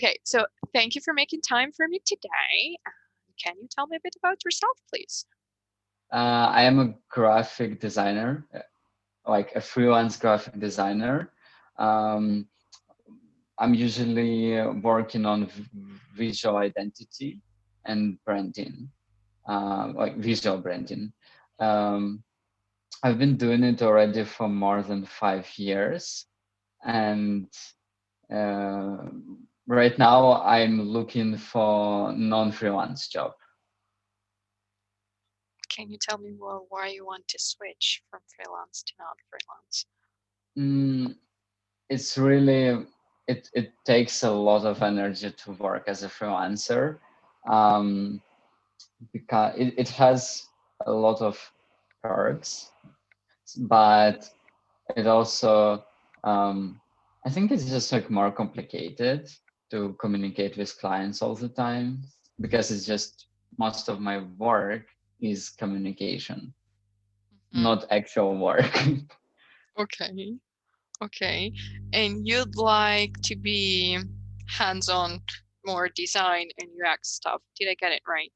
Okay, so thank you for making time for me today. Can you tell me a bit about yourself, please? I am a graphic designer, like a freelance graphic designer. Um, I'm usually working on visual identity and branding, like visual branding. Um, I've been doing it already for more than 5 years, and uh, right now I'm looking for non-freelance job. Can you tell me more why you want to switch from freelance to non-freelance? Mm, it's really it takes a lot of energy to work as a freelancer, um, because it has a lot of perks, but it also I think it's just like more complicated to communicate with clients all the time, because it's just most of my work is communication, Mhm. not actual work. Okay, okay. And you'd like to be hands-on, more design and UX stuff. Did I get it right?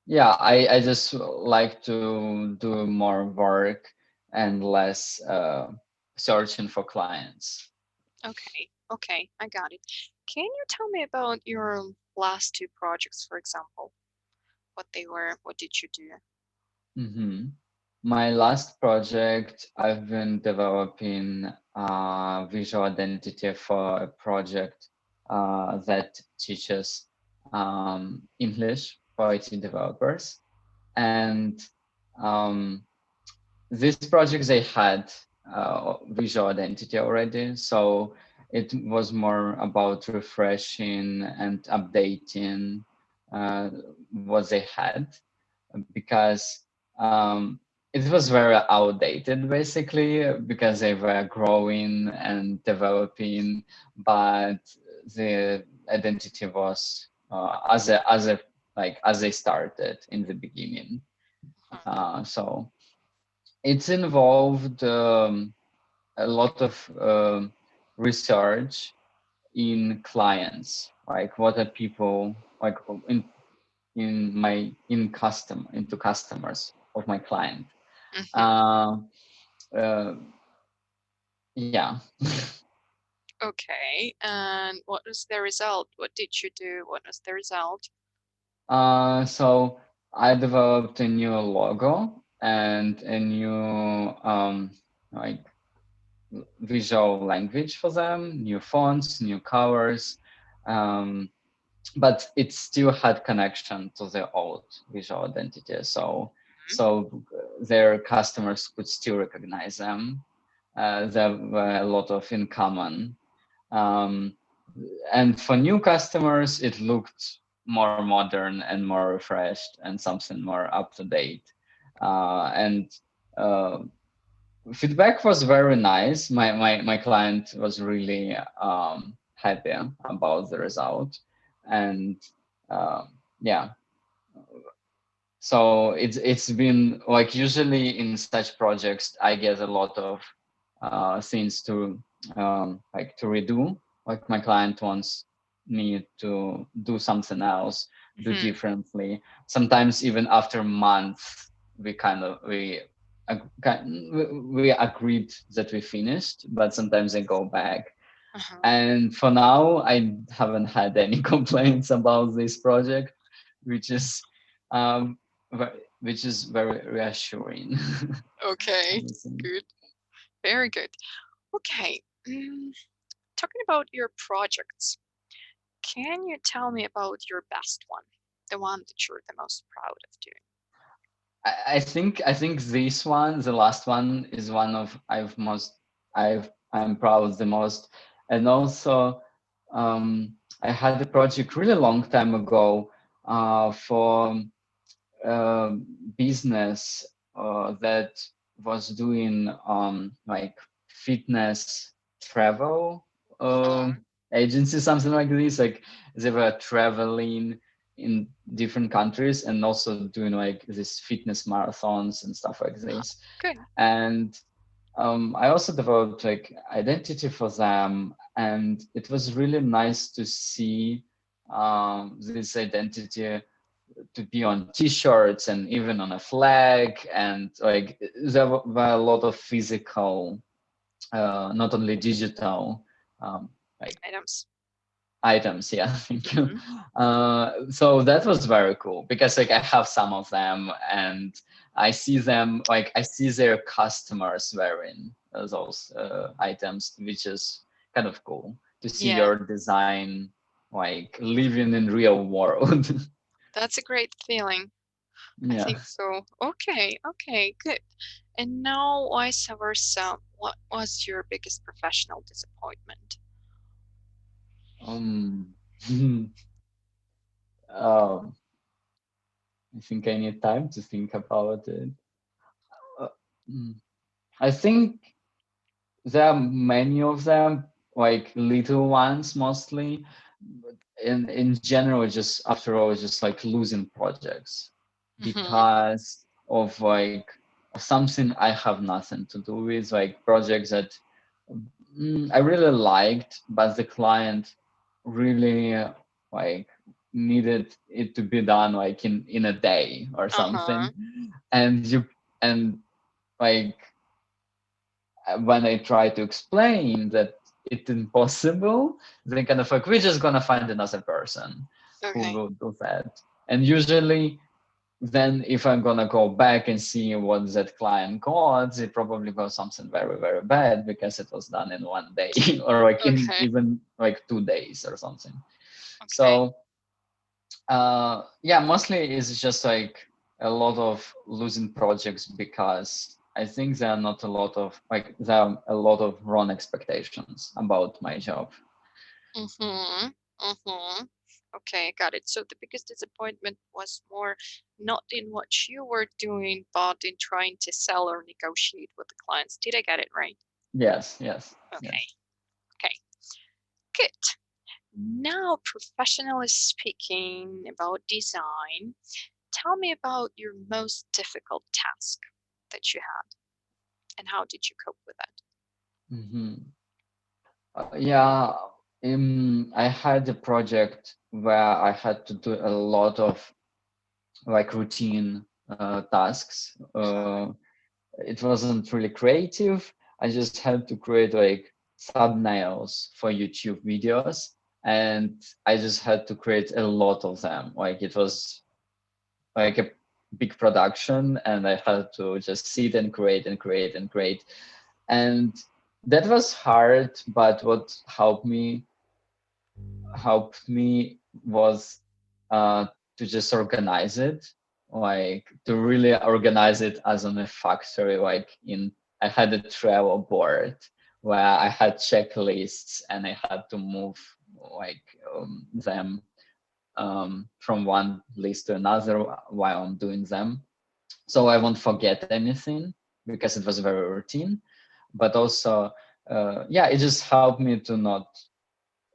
Yeah, I just like to do more work and less searching for clients. Okay, okay, I got it. Can you tell me about your last two projects, for example? What they were, what did you do? Hmm. My last project, I've been developing visual identity for a project that teaches English for IT developers. And um, these projects, they had visual identity already, so it was more about refreshing and updating uh, what they had, because it was very outdated basically, because they were growing and developing, but the identity was as they started in the beginning. Mhm. So it's involved a lot of research in clients, like what are people like into customers of my client. Mhm. uh, uh, yeah. Okay, and what was the result? What did you do? What was the result? So I developed a new logo and a new like visual language for them, new fonts, new colors, um, but it still had connection to the old visual identity. So their customers could still recognize them. There were a lot of in common. Um, and for new customers, it looked more modern and more refreshed and something more up to date. And uh, feedback was very nice. My client was really happy about the result, and yeah. So it's been like, usually in such projects I get a lot of things to like to redo. Like my client wants me to do something else, do Mhm. differently. Sometimes even after months, we agreed that we finished, but sometimes I go back. Uh-huh. And for now, I haven't had any complaints about this project, which is um, which is very reassuring. I Okay, think. good. Very good. Okay, talking about your projects, can you tell me about your best one? The one that you're the most proud of doing? I think this one, the last one, is one of I'm proud the most. And also, I had a project really long time ago for business that was doing like fitness travel Uh-huh. agency, something like this. Like they were traveling in different countries and also doing like this fitness marathons and stuff like Uh-huh. this. Good. And I also developed like identity for them, and it was really nice to see this identity to be on t-shirts and even on a flag, and like there were a lot of physical, not only digital, um, like Items. items. Yeah. Thank you. Hmm. So that was very cool because like I have some of them, and I see them, like I see their customers wearing those items, which is kind of cool to see Yeah, your design like living in real world. that's a great feeling. I Yeah. think so. Okay, okay, good. And now, vice versa, what was your biggest professional disappointment? um um I think I need time to think about it. uh, mm, I think there are many of them, like little ones mostly. But in general, just after all, it's just like losing projects Mm-hmm. because of like something I have nothing to do with, like projects that I really liked, but the client really like needed it to be done like in a day or Uh-huh. something, and you and like when I try to explain that it's impossible, they kind of like, we're just gonna find another person who Okay. will do that. And usually, then if I'm gonna go back and see what that client got, it probably got something very, very bad because it was done in one day or like in Okay. even like 2 days or something. Okay. So yeah, mostly it's just like a lot of losing projects because I think there are not a lot of like there are a lot of wrong expectations about my job. Mm-hmm. Mm-hmm. Okay, got it. So the biggest disappointment was more not in what you were doing, but in trying to sell or negotiate with the clients. Did I get it right? Yes, yes, Okay. yes. Okay. Good. Now, professionally speaking about design, tell me about your most difficult task that you had and how did you cope with that? Hmm. Yeah, I had a project where I had to do a lot of like routine tasks. It wasn't really creative. I just had to create like thumbnails for YouTube videos, and I just had to create a lot of them. Like it was like a big production, and I had to just sit and create and create and create. And that was hard, but what helped me was uh, to just organize it, like to really organize it as on a factory. Like in, I had a travel board where I had checklists, and I had to move like them from one list to another while I'm doing them, so I won't forget anything because it was very routine. But also, yeah, it just helped me to not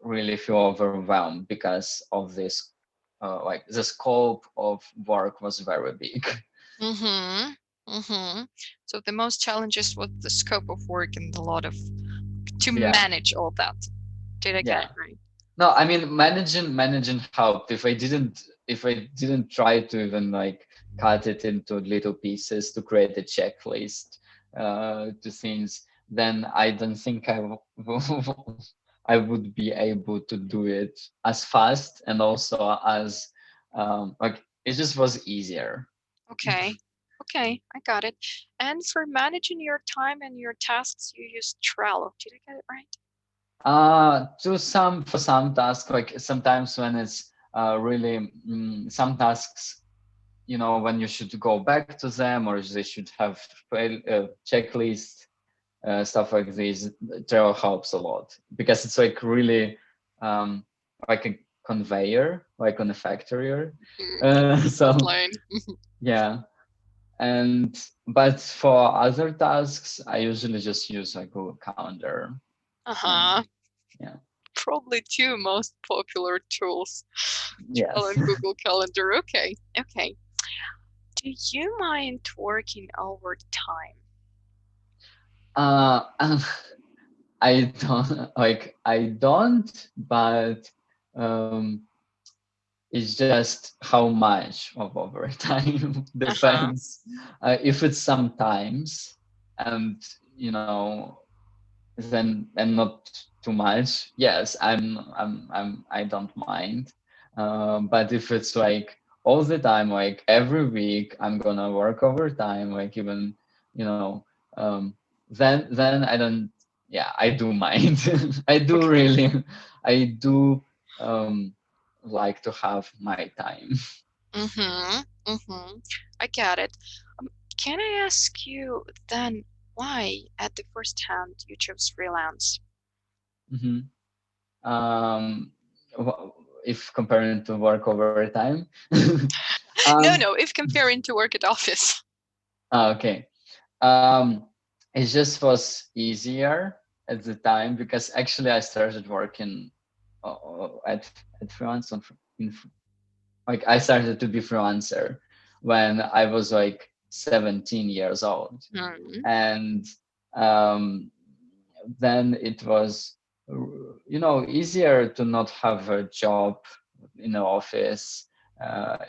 really feel overwhelmed because of this, like the scope of work was very big. Mm-hmm. Mm-hmm. So the most challenges was the scope of work and a lot of to Yeah, manage all that. Did I get yeah. it right? No, I mean managing helped. If I didn't try to even like cut it into little pieces to create a checklist to things, then I don't think I would be able to do it as fast, and also as like it just was easier. Okay. Okay, I got it. And for managing your time and your tasks, you use Trello. Did I get it right? To some for some tasks, like sometimes when it's really some tasks, when you should go back to them, or they should have checklist, stuff like this. Trello helps a lot because it's like really like a conveyor, like on a factory. So Outline. yeah. And but for other tasks, I usually just use like Google Calendar. And Uh-huh. yeah. Probably two most popular tools, Trello Yes. and Google Calendar. Okay. Okay. Do you mind working overtime? uh I don't, but um It's just how much of overtime Uh-huh. depends. If it's sometimes, and you know, then and not too much, yes, I don't mind. But if it's like all the time, like every week I'm gonna work overtime, like even, you know, um then I don't, yeah, I do mind. I do Okay. really, I do like to have my time. Mm-hmm. Mm-hmm. I get it. Um, can I ask you then why at the first hand you chose freelance? Mhm. um if comparing to work overtime. No, um no, if comparing to work at office. okay. Um, it just was easier at the time because actually I started working at freelance like I started to be freelancer when I was like 17 years old, Hmm. and um, then it was, easier to not have a job in the office.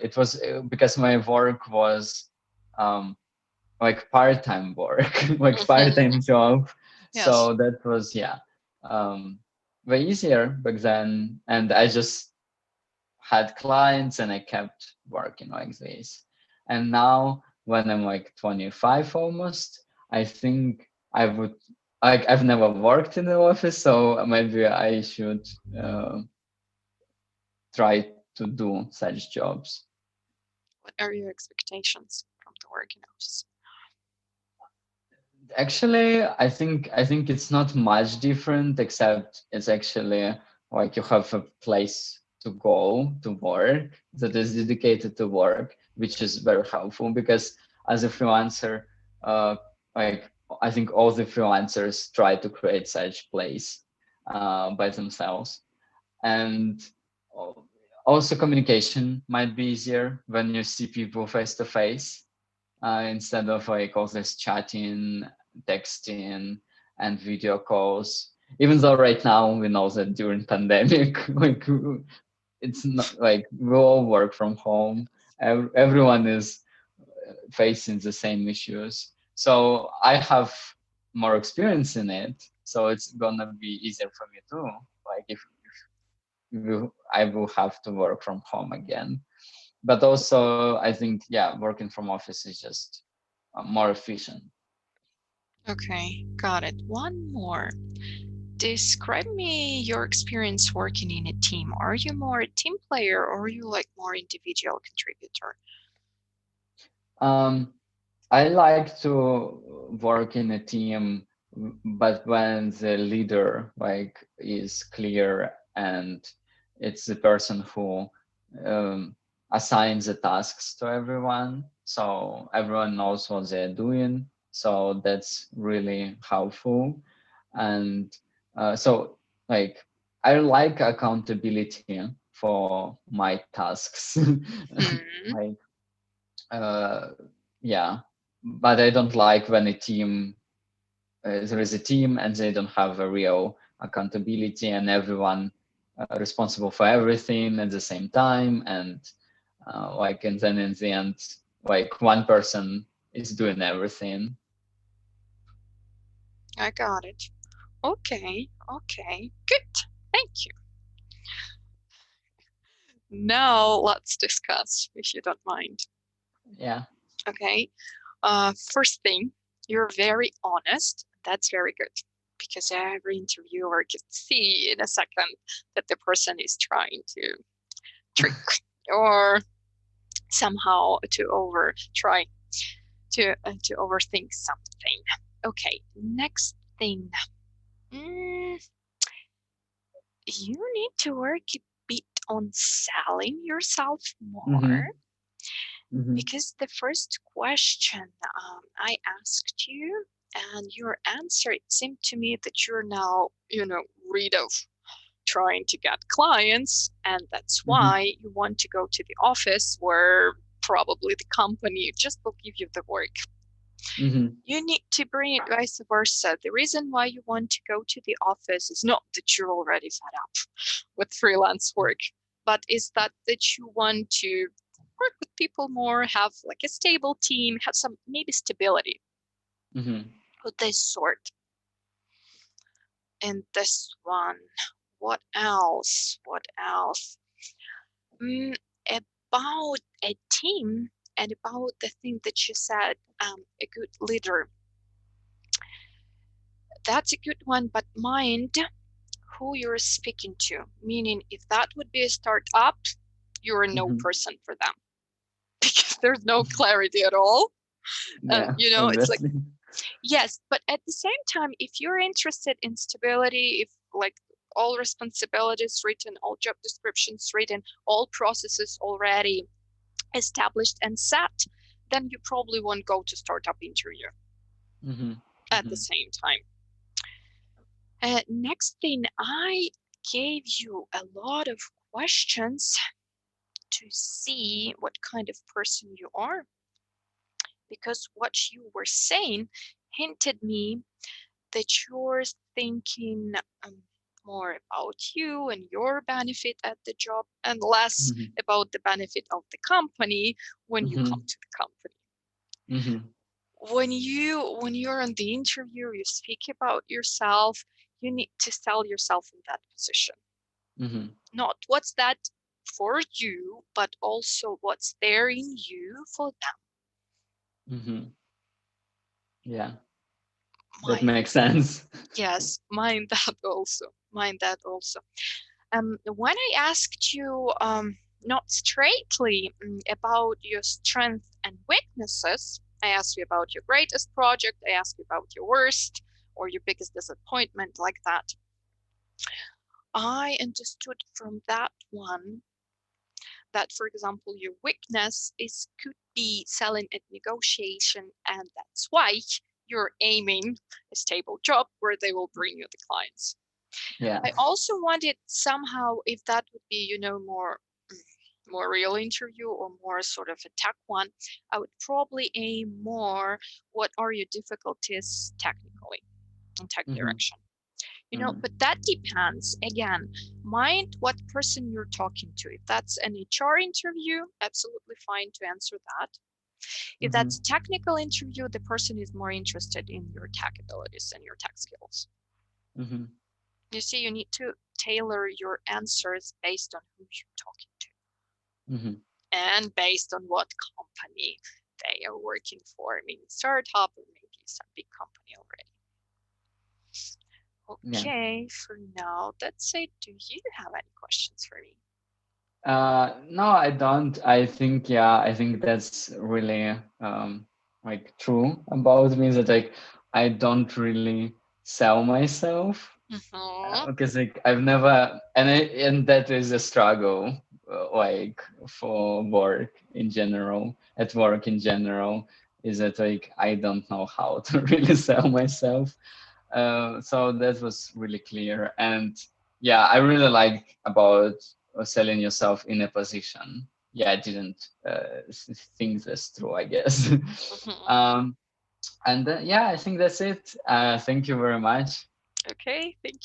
It was because my work was um, like part-time work, like Mm-hmm. part-time job. Yes. So that was, yeah, um, way easier back then. And I just had clients and I kept working like this. And now when I'm like 25 almost, I think I would, like, I've never worked in the office, so maybe I should uh, try to do such jobs. What are your expectations from the working hours? Actually, I think it's not much different, except it's actually like you have a place to go to work that is dedicated to work, which is very helpful because as a freelancer, uh, like I think all the freelancers try to create such place by themselves, and al- also communication might be easier when you see people face to face instead of like all this chatting, texting, and video calls. Even though right now we know that during pandemic, like it's not like we all work from home. Everyone is facing the same issues. So I have more experience in it. So it's gonna be easier for me too. Like if I will have to work from home again. But also, I think, yeah, working from office is just more efficient. Okay, got it. One more. Describe me your experience working in a team. Are you more a team player or are you like more individual contributor? Um, I like to work in a team, but when the leader like is clear and it's the person who um, assigns the tasks to everyone, so everyone knows what they're doing. So that's really helpful. And so, like, I like accountability for my tasks. Hmm. Like, uh, yeah, but I don't like when a team there is a team and they don't have a real accountability and everyone responsible for everything at the same time, and like, and then in the end, like one person is doing everything. I got it. Okay, okay, good. Thank you. Now let's discuss, if you don't mind. Yeah. Okay. First thing, you're very honest. That's very good because every interviewer can see in a second that the person is trying to trick or somehow to over try to overthink something. Okay, next thing. Mm, you need to work a bit on selling yourself more Mm-hmm. Mm-hmm. because the first question I asked you and your answer, it seemed to me that you're now, rid of trying to get clients, and that's Mm-hmm. why you want to go to the office where probably the company just will give you the work. Mm-hmm. You need to bring it vice versa. The reason why you want to go to the office is not that you're already fed up with freelance work. but is that you want to work with people more, have like a stable team, have some maybe stability Mm-hmm. of this sort. And this one, what else? What else? Mm, about a team and about the thing that you said, a good leader. That's a good one, but mind who you're speaking to. Meaning, if that would be a startup, you're no Mm-hmm. person for them because there's no clarity at all. Yeah, It's like, obviously. yes, but at the same time, if you're interested in stability, if like all responsibilities written, all job descriptions written, all processes already established and set, then you probably won't go to startup interview Mm-hmm. at the Mm-hmm. same time. Next thing, I gave you a lot of questions to see what kind of person you are, because what you were saying hinted me that you're thinking um, more about you and your benefit at the job and less Mm-hmm. about the benefit of the company when you come Mm-hmm. to the company. Mm-hmm. When you're on the interview, you speak about yourself, you need to sell yourself in that position. Mm-hmm. Not what's that for you, but also what's there in you for them. Mm-hmm. Yeah, that Mind, makes sense. yes, mind that also. Mind that also. When I asked you not straightly about your strengths and weaknesses, I asked you about your greatest project, I asked you about your worst or your biggest disappointment, like that. I understood from that one that, for example, your weakness is could be selling at negotiation, and that's why you're aiming a stable job where they will bring you the clients. Yeah. I also wanted somehow if that would be, more real interview or more sort of a tech one, I would probably aim more what are your difficulties technically in tech Mm-hmm. direction. Mm-hmm. But that depends. Again, mind what person you're talking to. If that's an HR interview, absolutely fine to answer that. If Mm-hmm. that's a technical interview, the person is more interested in your tech abilities and your tech skills. Mm-hmm. You see, you need to tailor your answers based on who you're talking to Mm-hmm. and based on what company they are working for. I mean, startup or maybe some big company already. Yeah. Okay, for now, that's it. Do you have any questions for me? No, I don't. I think, yeah, I think that's really like true about me that like I don't really sell myself Mm-hmm. because like I've never and that is a struggle like for work in general, at work in general, is that like I don't know how to really sell myself. So that was really clear. And yeah, I really like about selling yourself in a position. Yeah, I didn't think this through, I guess. Mm-hmm. um, and yeah, I think that's it. Thank you very much. Okay, thank